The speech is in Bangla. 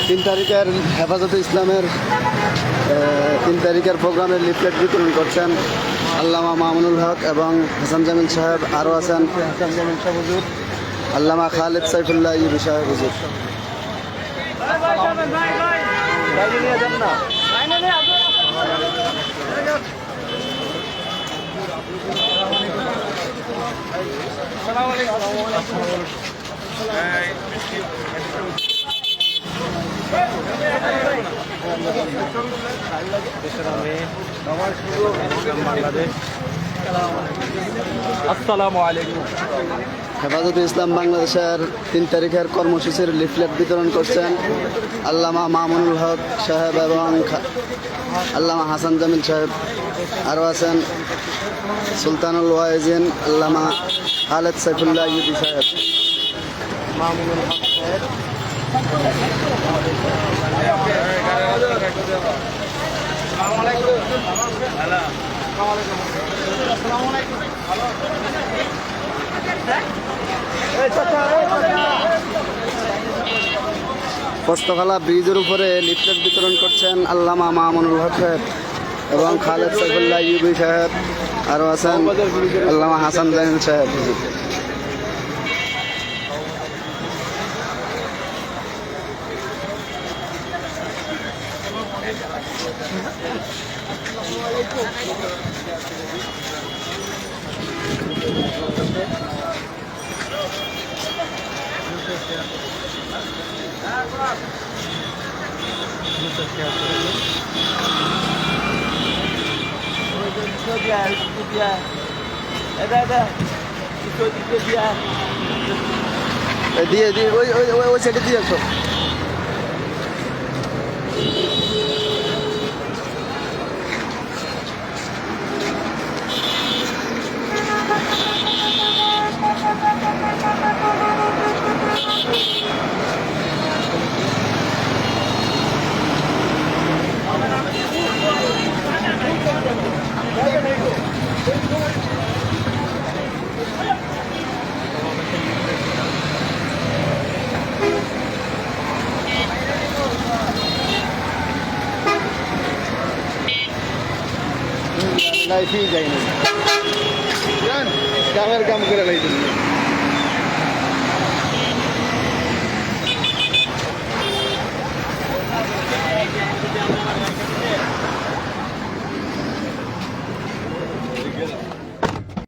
তিন তারিখের হেফাজতে ইসলামের 3 তারিখের প্রোগ্রামের লিফলেট বিতরণ করছেন আল্লামা মামুনুল হক এবং হাসান জামিল সাহেব। আরও আছেন হাসান জামিল সাহেব হুজুর, আল্লামা খালেদ সাইফুল্লাহ ইউবি সাহেব হুজুর। আসসালামু আলাইকুম। হেফাজতে ইসলাম বাংলাদেশের 3 তারিখের কর্মসূচির লিফলেট বিতরণ করছেন আল্লামা মামুনুল হক সাহেব এবং আল্লামা হাসান জামিল সাহেব। আরও আছেন সুলতানুল ওয়াইজিন আল্লামা খালেদ সাইফুল্লাহ ইউবি সাহেব। মামুনুল হক সাহেব, পোস্তখালা ব্রিজের উপরে লিফলেট বিতরণ করছেন আল্লামা মামুনুল হক সাহেব এবং খালেদ সাইফুল্লাহ ইউবি সাহেব। আরও আছেন আল্লামা হাসান জামিল সাহেব। দিয়ে দিয়ে ওই ওই ওই সাইডে দিয়ে আসো। লাইফই যায়নি, কামের কাম করে লাইছেন।